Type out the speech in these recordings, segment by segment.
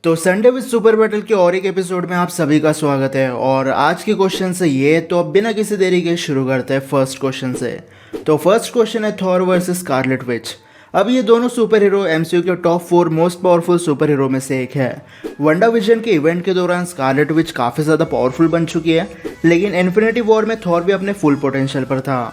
तो Sunday with super battle के और एक एपिसोड में आप सभी का स्वागत है। और आज के क्वेश्चन से ये तो अब बिना किसी देरी के शुरू करते हैं फर्स्ट क्वेश्चन से। तो फर्स्ट क्वेश्चन है थॉर वर्सेस स्कारलेट विच। अब ये दोनों सुपर हीरो एमसीयू के top 4 most powerful super hero में से एक है। वंडा विजन के इवेंट के दौरान स्कारलेट विच काफ़ी ज़्यादा पावरफुल बन चुकी है, लेकिन इन्फिनिटी वॉर में थॉर भी अपने फुल पोटेंशियल पर था।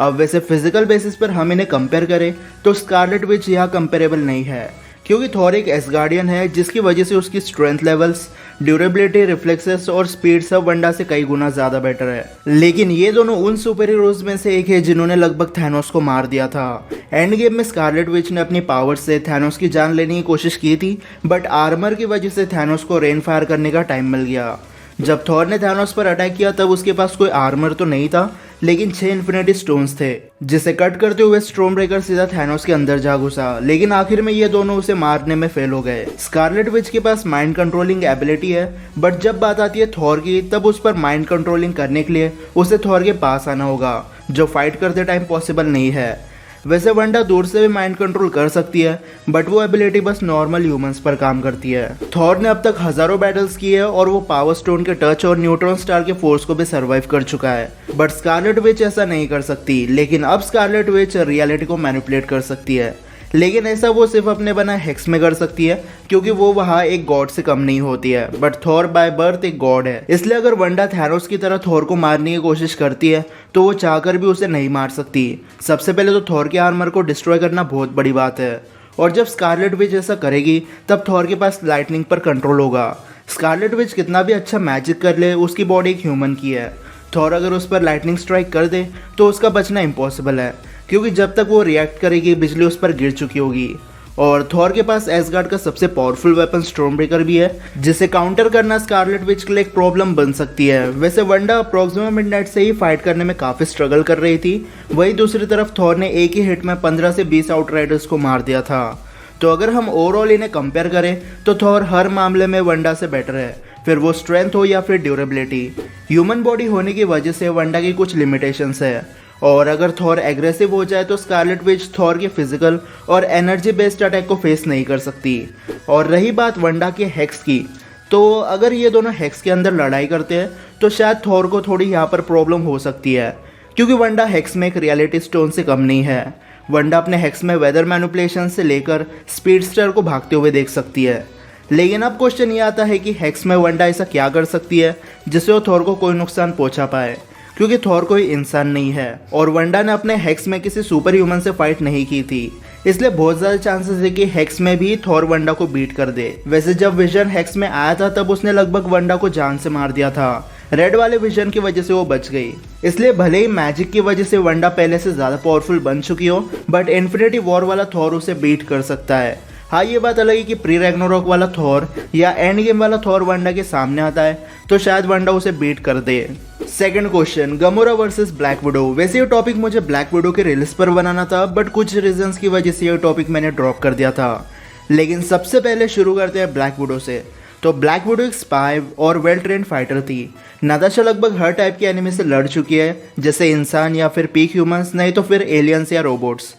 अब वैसे फिजिकल बेसिस पर हम इन्हें कंपेयर करें तो स्कारलेट विच यहाँ कंपेरेबल नहीं है, क्योंकि थॉर एक एसगार्डियन है जिसकी वजह से उसकी स्ट्रेंथ लेवल्स, ड्यूरेबिलिटी, रिफ्लेक्सेस और स्पीड सब वंडा से कई गुना ज़्यादा बेटर है। लेकिन ये दोनों उन सुपर हीरोज में से एक है जिन्होंने लगभग थैनोस को मार दिया था। एंड गेम में स्कारलेट विच ने अपनी पावर से थैनोस की जान लेने की कोशिश की थी, बट आर्मर की वजह से थैनोस को रेन फायर करने का टाइम मिल गया। जब थॉर ने थैनोस पर अटैक किया तब उसके पास कोई आर्मर तो नहीं था, लेकिन 6 इन्फिनिटी स्टोन्स थे, जिसे कट करते हुए स्टॉर्म ब्रेकर सीधा थैनोस के अंदर जा घुसा। लेकिन आखिर में ये दोनों उसे मारने में फेल हो गए। स्कारलेट विच के पास माइंड कंट्रोलिंग एबिलिटी है, बट जब बात आती है थॉर की तब उस पर माइंड कंट्रोलिंग करने के लिए उसे थॉर के पास आना होगा, जो फाइट करते टाइम पॉसिबल नहीं है। वैसे वंडा दूर से भी माइंड कंट्रोल कर सकती है, बट वो एबिलिटी बस नॉर्मल ह्यूमंस पर काम करती है। थॉर ने अब तक हजारों बैटल्स की है और वो पावर स्टोन के टच और न्यूट्रॉन स्टार के फोर्स को भी सर्वाइव कर चुका है, बट स्कारलेट विच ऐसा नहीं कर सकती। लेकिन अब स्कारलेट विच रियलिटी को मैनिपुलेट कर सकती है, लेकिन ऐसा वो सिर्फ अपने बना हेक्स में कर सकती है, क्योंकि वो वहाँ एक गॉड से कम नहीं होती है। बट थॉर बाय बर्थ एक गॉड है, इसलिए अगर वंडा थैनोस की तरह थॉर को मारने की कोशिश करती है तो वो चाहकर भी उसे नहीं मार सकती। सबसे पहले तो थॉर के आर्मर को डिस्ट्रॉय करना बहुत बड़ी बात है, और जब स्कारलेट विच ऐसा करेगी तब थॉर के पास लाइटनिंग पर कंट्रोल होगा। स्कारलेट विच कितना भी अच्छा मैजिक कर ले, उसकी बॉडी एक ह्यूमन की है। थॉर अगर उस पर लाइटनिंग स्ट्राइक कर दे तो उसका बचना इम्पॉसिबल है, क्योंकि जब तक वो रिएक्ट करेगी बिजली उस पर गिर चुकी होगी। और थॉर के पास एसगार्ड का सबसे पावरफुल वेपन स्टॉर्म ब्रेकर भी है, जिसे काउंटर करना स्कारलेट विच के लिए एक प्रॉब्लम बन सकती है। वैसे वंडा अप्रॉक्सिमा मिडनाइट से ही फाइट करने में काफ़ी स्ट्रगल कर रही थी, वहीं दूसरी तरफ थॉर ने एक ही हिट में 15 से 20 आउटराइडर्स को मार दिया था। तो अगर हम ओवरऑल इन्हें कंपेयर करें तो थॉर हर मामले में वंडा से बेटर है, फिर वो स्ट्रेंथ हो या फिर ड्यूरेबिलिटी। ह्यूमन बॉडी होने की वजह से वंडा की कुछ लिमिटेशंस है, और अगर थॉर एग्रेसिव हो जाए तो स्कारलेट विच थॉर के फिजिकल और एनर्जी बेस्ड अटैक को फेस नहीं कर सकती। और रही बात वंडा के हेक्स की, तो अगर ये दोनों हेक्स के अंदर लड़ाई करते हैं तो शायद थॉर को थोड़ी यहाँ पर प्रॉब्लम हो सकती है, क्योंकि वंडा हेक्स में एक रियलिटी स्टोन से कम नहीं है। वंडा अपने हेक्स में वेदर मैनिपुलेशन से लेकर स्पीडस्टर को भागते हुए देख सकती है। लेकिन अब क्वेश्चन ये आता है कि हेक्स में वंडा ऐसा क्या कर सकती है जिससे वो थॉर को कोई नुकसान पहुंचा पाए, क्योंकि थॉर कोई इंसान नहीं है और वंडा ने अपने हेक्स में किसी सुपर ह्यूमन से फाइट नहीं की थी, इसलिए बहुत ज़्यादा चांसेस है कि हेक्स में भी थॉर वंडा को बीट कर दे। वैसे जब विजन हेक्स में आया था तब उसने लगभग वंडा को जान से मार दिया था, रेड वाले विजन की वजह से वो बच गई। इसलिए भले ही मैजिक की वजह से वंडा पहले से ज़्यादा पावरफुल बन चुकी हो, बट इन्फिनिटी वॉर वाला थॉर उसे बीट कर सकता है। हाँ, ये बात अलग है कि प्री रैग्नारोक वाला थॉर या एंड गेम वाला थॉर वंडा के सामने आता है तो शायद वंडा उसे बीट कर दे। Second question, Gamora versus Black Widow. वैसे ये टॉपिक मुझे ब्लैक विडो के रिलीज पर बनाना था, बट कुछ रीजंस की वजह से ये टॉपिक मैंने ड्रॉप कर दिया था। लेकिन सबसे पहले शुरू करते हैं ब्लैक विडो से। तो ब्लैक विडो एक स्पाई और वेल ट्रेंड फाइटर थी। नताशा लगभग हर टाइप के एनिमी से लड़ चुकी है, जैसे इंसान या फिर पीक ह्यूमंस, नहीं तो फिर एलियंस या रोबोट्स।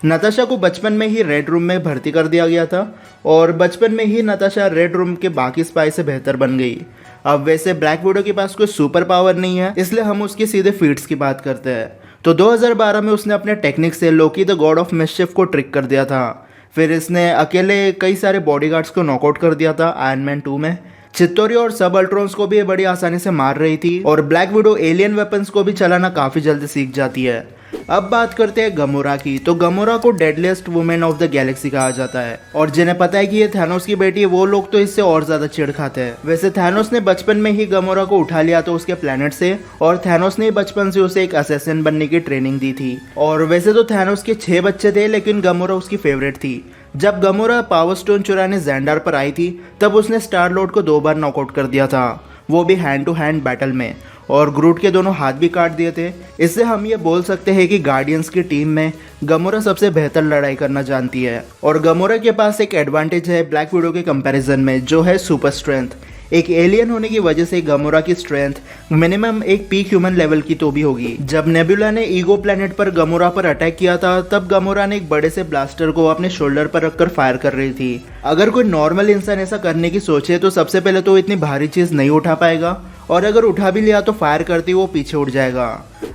नताशा को बचपन में ही रेड रूम में भर्ती कर दिया गया था, और बचपन में ही नताशा रेड रूम के बाकी स्पाई से बेहतर बन गई। अब वैसे ब्लैक विडो के पास कोई सुपर पावर नहीं है, इसलिए हम उसकी सीधे फीट्स की बात करते हैं। तो 2012 में उसने अपने टेक्निक से लोकी द गॉड ऑफ मिसचिफ को ट्रिक कर दिया था। फिर इसने अकेले कई सारे बॉडीगार्ड्स को नॉकआउट कर दिया था आयरन मैन 2 में। चित्तौरी और सब अल्ट्रॉन्स को भी बड़ी आसानी से मार रही थी, और ब्लैक विडो एलियन वेपन्स को भी चलाना काफ़ी जल्दी सीख जाती है। अब बात करते हैं गमोरा की। तो गमोरा को deadliest women of the Galaxy कहा जाता है, और जिन्हें पता है कि ये थैनोस की बेटी है वो लोग तो इससे और ज़्यादा चिढ़ खाते हैं। वैसे थैनोस ने बचपन में ही गमोरा को उठा लिया था उसके प्लेनेट से, और थैनोस ने बचपन से उसे एक असैसिन बनने की ट्रेनिंग दी थी। और वैसे तो थैनोस के 6 बच्चे थे, लेकिन गमोरा उसकी फेवरेट थी। जब गमोरा पावर स्टोन चुराने ज़ेंडार पर आई थी तब उसने स्टार लॉर्ड को 2 बार नॉकआउट कर दिया था, वो भी हैंड टू हैंड बैटल में। और ग्रूट के दोनों हाथ भी काट दिए थे। इससे हम ये बोल सकते हैं कि गार्डियंस की टीम में गमोरा सबसे बेहतर लड़ाई करना जानती है और गमोरा के पास एक एडवांटेज है ब्लैक विडो के कंपैरिजन में, जो है सुपर स्ट्रेंथ। एक एलियन होने की वजह से गमोरा की स्ट्रेंथ मिनिमम एक पीक ह्यूमन लेवल की तो भी होगी। जब नेबुला ने ईगो प्लेनेट पर गमोरा पर अटैक किया था तब गमोरा ने एक बड़े से ब्लास्टर को अपने शोल्डर पर रखकर फायर कर रही थी। अगर कोई नॉर्मल इंसान ऐसा करने की सोचे तो सबसे पहले तो इतनी भारी चीज नहीं उठा पाएगा, और अगर उठा भी लिया तो फायर करते ही वो पीछे उठ जाएगा।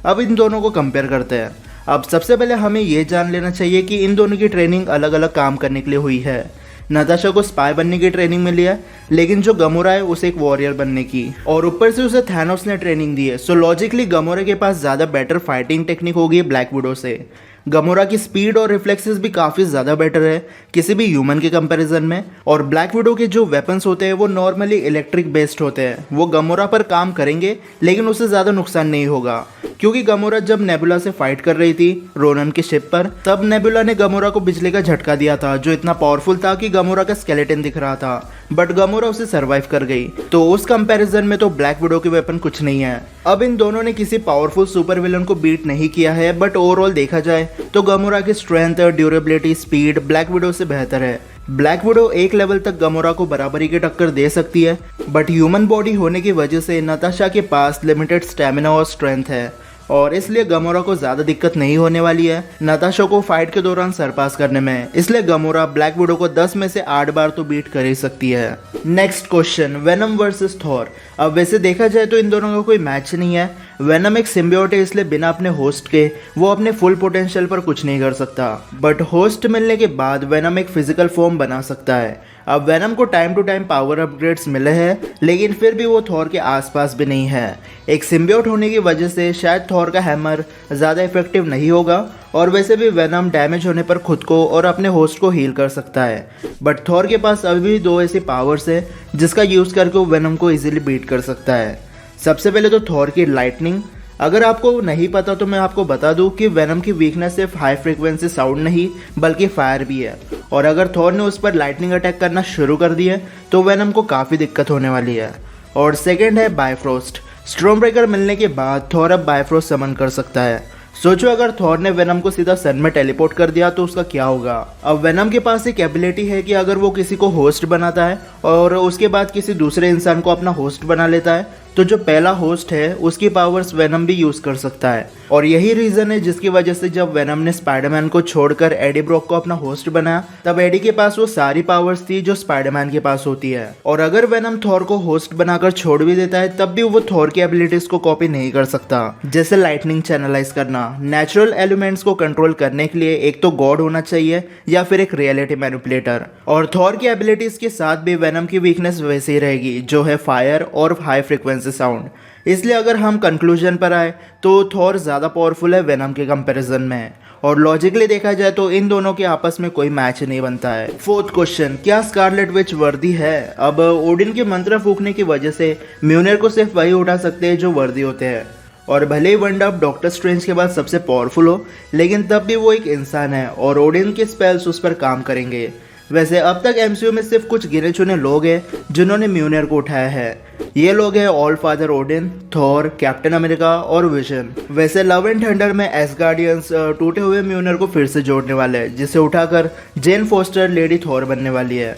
अब इन दोनों को कंपेयर करते हैं। अब सबसे पहले हमें ये जान लेना चाहिए कि इन दोनों की ट्रेनिंग अलग अलग काम करने के लिए हुई है। नताशा को स्पाई बनने की ट्रेनिंग मिली है, लेकिन जो गमोरा है उसे एक वॉरियर बनने की, और ऊपर से उसे थैनोस ने ट्रेनिंग दी है। सो लॉजिकली गमोरा के पास ज़्यादा बेटर फाइटिंग टेक्निक होगी ब्लैक विडो से। गमोरा की स्पीड और रिफ्लेक्सेस भी काफ़ी ज़्यादा बेटर है किसी भी ह्यूमन के कंपैरिजन में, और ब्लैक विडो के जो वेपन्स होते हैं वो नॉर्मली इलेक्ट्रिक बेस्ड होते हैं। वो गमोरा पर काम करेंगे लेकिन उससे ज़्यादा नुकसान नहीं होगा, क्योंकि गमोरा जब नेबुला से फाइट कर रही थी रोनन के शिप पर, तब नेबुला ने गमोरा को बिजली का झटका दिया था जो इतना पावरफुल था कि गमोरा का स्केलेटन दिख रहा था, बट गमोरा उसे सरवाइव कर गई। तो उस कंपैरिजन में तो ब्लैक विडो के वेपन कुछ नहीं है। अब इन दोनों ने किसी पावरफुल सुपर विलन को बीट नहीं किया है, बट ओवरऑल देखा जाए तो गमोरा की strength, durability, speed black window से बेहतर है। ब्लैक विडो एक लेवल तक गमोरा को बराबरी की टक्कर दे सकती है, बट ह्यूमन बॉडी होने की वजह से नताशा के पास लिमिटेड स्टेमिना और स्ट्रेंथ है, और इसलिए गमोरा को ज़्यादा दिक्कत नहीं होने वाली है नताशा को फाइट के दौरान सरपास करने में। इसलिए गमोरा ब्लैक विडो को 10 में से 8 बार तो बीट कर ही सकती है। Next question, venom versus Thor. अब वैसे देखा जाए तो इन दोनों का कोई मैच नहीं है। वेनम एक सिम्बियोट है, इसलिए बिना अपने होस्ट के वो अपने फुल पोटेंशियल पर कुछ नहीं कर सकता, बट होस्ट मिलने के बाद वेनम एक फिजिकल फॉर्म बना सकता है। अब वेनम को time to time power upgrades मिले हैं, लेकिन फिर भी वो थॉर के आसपास भी नहीं है। एक सिम्बियोट होने की वजह से शायद थॉर का हैमर ज़्यादा इफेक्टिव नहीं होगा, और वैसे भी वेनम डैमेज होने पर खुद को और अपने होस्ट को हील कर सकता है। बट थॉर के पास अभी भी 2 ऐसी पावर्स है जिसका यूज़ करके वो वेनम को इजीली बीट कर सकता है। सबसे पहले तो थॉर की लाइटनिंग। अगर आपको नहीं पता तो मैं आपको बता दूं कि वेनम की वीकनेस सिर्फ हाई फ्रीक्वेंसी साउंड नहीं बल्कि फायर भी है, और अगर थॉर ने उस पर लाइटनिंग अटैक करना शुरू कर दिया तो वेनम को काफ़ी दिक्कत होने वाली है। और सेकेंड है बायफ्रोस्ट। स्टॉर्म ब्रेकर मिलने के बाद थॉर अब बायफ्रोस्ट समन कर सकता है। सोचो अगर थॉर ने वेनम को सीधा सन में टेलीपोर्ट कर दिया तो उसका क्या होगा। अब वेनम के पास एक एबिलिटी है कि अगर वो किसी को होस्ट बनाता है और उसके बाद किसी दूसरे इंसान को अपना होस्ट बना लेता है तो जो पहला होस्ट है उसकी पावर्स वेनम भी यूज कर सकता है, और यही रीजन है जिसकी वजह से जब वेनम ने स्पाइडरमैन को छोड़कर एडी ब्रॉक को अपना होस्ट बनाया तब एडी के पास वो सारी पावर्स थी जो स्पाइडरमैन के पास होती है। और अगर वेनम थॉर को होस्ट बनाकर छोड़ भी देता है तब भी वो थॉर की एबिलिटीज को कॉपी नहीं कर सकता, जैसे लाइटनिंग चैनलाइज करना। नेचुरल एलिमेंट्स को कंट्रोल करने के लिए एक तो गॉड होना चाहिए या फिर एक रियलिटी मैनिपुलेटर, और थॉर की एबिलिटीज के साथ भी वेनम की वीकनेस वैसे ही रहेगी जो है फायर और हाई फ्रीक्वेंसी साउंड। इसलिए अगर हम कंक्लूजन पर आए तो थॉर ज़्यादा पावरफुल है वेनम के कंपैरिजन में, और लॉजिकली देखा जाए तो इन दोनों के आपस में कोई मैच नहीं बनता है। फोर्थ क्वेश्चन, क्या स्कारलेट विच वर्दी है? अब ओडिन के मंत्र फूकने की वजह से म्यूनिर को सिर्फ वही उठा सकते हैं जो वर्दी होते हैं, और भले ही वंडा अब डॉक्टर स्ट्रेंज के बाद सबसे पावरफुल हो लेकिन तब भी वो एक इंसान है और ओडिन के स्पेल्स उस पर काम करेंगे। वैसे अब तक एमसीयू में सिर्फ कुछ गिने चुने लोग हैं जिन्होंने म्यूनिर को उठाया है। ये लोग हैं all father Odin, Thor, captain America और विजन। वैसे लव एंड थंडर में एसगार्डियंस टूटे हुए म्यूनिर को फिर से जोड़ने वाले हैं, जिसे उठाकर जेन फोस्टर लेडी थॉर बनने वाली है।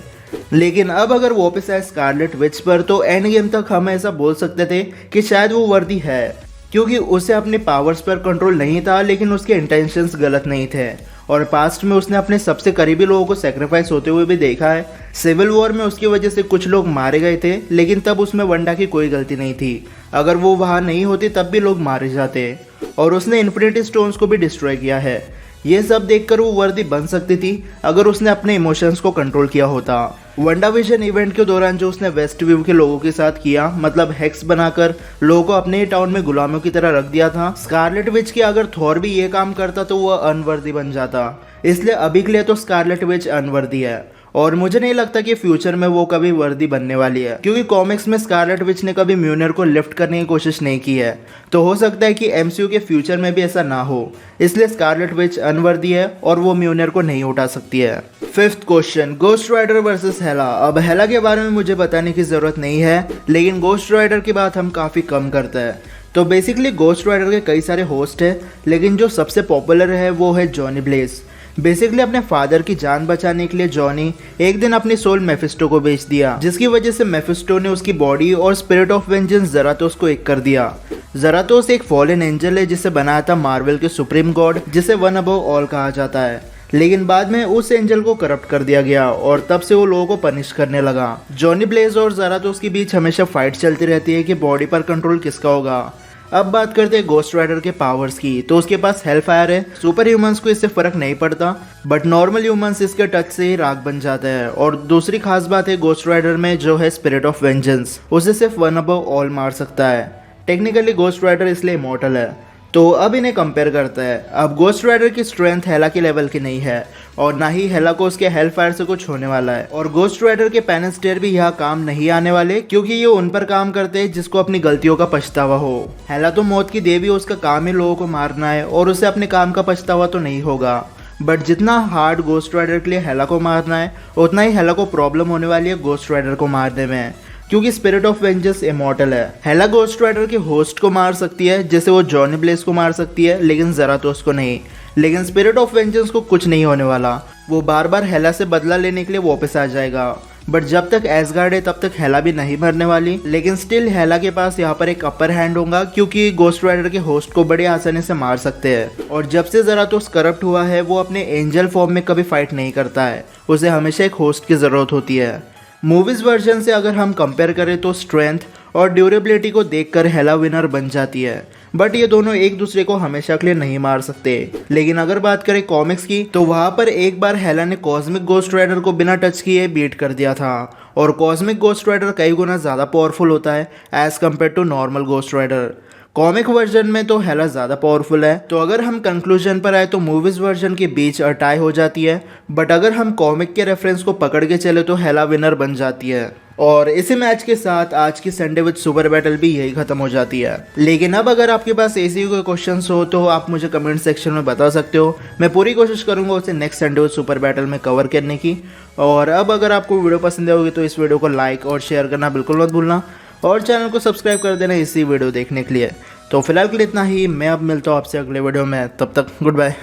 लेकिन अब अगर वापस आए स्कारलेट विच पर तो एंड गेम तक हम ऐसा बोल सकते थे कि शायद वो वर्दी है, क्योंकि उसे अपने पावर्स पर कंट्रोल नहीं था लेकिन उसके इंटेंशंस गलत नहीं थे, और पास्ट में उसने अपने सबसे करीबी लोगों को सेक्रीफाइस होते हुए भी देखा है। सिविल वॉर में उसकी वजह से कुछ लोग मारे गए थे लेकिन तब उसमें वंडा की कोई गलती नहीं थी। अगर वो वहाँ नहीं होती तब भी लोग मारे जाते, और उसने इन्फिनिटी स्टोन्स को भी डिस्ट्रॉय किया है। ये सब देखकर वो वर्दी बन सकती थी अगर उसने अपने इमोशंस को कंट्रोल किया होता। वंडा विजन इवेंट के दौरान जो उसने वेस्ट व्यू के लोगों के साथ किया, मतलब हेक्स बनाकर लोगों को अपने ही टाउन में गुलामों की तरह रख दिया था, स्कारलेट विच की अगर थॉर भी ये काम करता तो वह अनवर्दी बन जाता। इसलिए अभी के लिए तो स्कारलेट विच अनवर्दी है, और मुझे नहीं लगता कि फ्यूचर में वो कभी वर्दी बनने वाली है, क्योंकि कॉमिक्स में स्कारलेट विच ने कभी म्यूनिर को लिफ्ट करने की कोशिश नहीं की है। तो हो सकता है कि एमसीयू के फ्यूचर में भी ऐसा ना हो, इसलिए स्कारलेट विच अनवर्दी है और वो म्यूनिर को नहीं उठा सकती है। Fifth question, Ghost Rider versus Hela. अब हेला के बारे में मुझे बताने की जरूरत नहीं है, लेकिन गोस्ट राइडर की बात हम काफी कम करते हैं। तो बेसिकली गोस्ट राइडर के कई सारे होस्ट हैं, लेकिन जो सबसे पॉपुलर है वो है जॉनी ब्लेज। बेसिकली अपने फादर की जान बचाने के लिए जॉनी एक दिन अपनी सोल मेफिस्टो को बेच दिया, जिसकी वजह से मेफिस्टो ने उसकी बॉडी और स्पिरिट ऑफ वेंजेंस ज़रातोस को एक कर दिया। ज़रातोस एक फॉलन एंजल है जिसे बनाया था मार्वल के सुप्रीम गॉड, जिसे वन अबव ऑल कहा जाता है। लेकिन बाद में उस एंजल को करप्ट कर दिया गया और तब से वो लोगों को पनिश करने लगा। जॉनी ब्लेज और ज़रातोस के बीच हमेशा फाइट चलती रहती है कि बॉडी पर कंट्रोल किसका होगा। अब बात करते हैं गोस्ट राइडर के पावर्स की, तो उसके पास हेल फायर है। सुपर ह्यूमंस को इससे फर्क नहीं पड़ता, बट नॉर्मल ह्यूमंस इसके टच से ही राख बन जाते हैं। और दूसरी खास बात है गोस्ट राइडर में जो है स्पिरिट ऑफ वेंजेंस, उसे सिर्फ वन अबव ऑल मार सकता है। टेक्निकली गोस्ट राइडर इसलिए इमॉर्टल है। तो अब इन्हें कंपेयर करते हैं। अब गोस्ट राइडर की स्ट्रेंथ हेला के लेवल की नहीं है और ना ही हेला को उसके हेल फायर से कुछ होने वाला है। और गोस्ट राइडर के पेनिस टेयर भी यहाँ काम नहीं आने वाले, क्योंकि ये उन पर काम करते हैं जिसको अपनी गलतियों का पछतावा हो। हेला तो मौत की देवी, उसका काम ही लोगों को मारना है और उसे अपने काम का पछतावा तो नहीं होगा। बट जितना हार्ड गोस्ट राइडर के लिए हेला को मारना है, उतना ही हेला को प्रॉब्लम होने वाली है गोस्ट राइडर को मारने में, क्योंकि स्पिरिट ऑफ वेंजेंस इमॉर्टल है। हेला गोस्ट राइडर के होस्ट को मार सकती है, जैसे वो जॉनी ब्लेज को मार सकती है, लेकिन ज़रातोस को नहीं। लेकिन स्पिरिट ऑफ वेंजेंस को कुछ नहीं होने वाला, वो बार बार हेला से बदला लेने के लिए वापस आ जाएगा। बट जब तक एसगार्ड है तब तक हेला भी नहीं मरने वाली। लेकिन स्टिल हेला के पास यहाँ पर एक अपर हैंड होगा, क्योंकि गोस्ट राइडर के होस्ट को बड़ी आसानी से मार सकते हैं। और जब से ज़रातोस करप्ट हुआ है, वो अपने एंजल फॉर्म में कभी फाइट नहीं करता है, उसे हमेशा एक होस्ट की ज़रूरत होती है। मूवीज़ वर्जन से अगर हम कंपेयर करें तो स्ट्रेंथ और ड्यूरेबिलिटी को देखकर हेला विनर बन जाती है, बट ये दोनों एक दूसरे को हमेशा के लिए नहीं मार सकते। लेकिन अगर बात करें कॉमिक्स की, तो वहाँ पर एक बार हेला ने कॉस्मिक गोस्ट राइडर को बिना टच किए बीट कर दिया था। और कॉस्मिक गोस्ट राइडर कई गुना ज़्यादा पावरफुल होता है as compare to normal Ghost Rider. Comic version में तो हेला ज़्यादा पावरफुल है। तो अगर हम कंक्लूजन पर आए तो मूवीज़ वर्जन के बीच टाई हो जाती है, बट अगर हम कॉमिक के रेफरेंस को पकड़ के चले तो हेला विनर बन जाती है। और इसी मैच के साथ आज की संडे विद सुपर बैटल भी यही खत्म हो जाती है। लेकिन अब अगर आपके पास ऐसे कोई क्वेश्चंस हो तो आप मुझे कमेंट सेक्शन में बता सकते हो। मैं पूरी कोशिश करूंगा उसे next Sunday with super battle में कवर करने की। और अब अगर आपको वीडियो पसंद होगी तो इस वीडियो को लाइक और शेयर करना बिल्कुल मत भूलना, और चैनल को सब्सक्राइब कर देना इसी वीडियो देखने के लिए। तो फिलहाल के लिए इतना ही। मैं अब मिलता हूँ आपसे अगले वीडियो में, तब तक गुड बाय।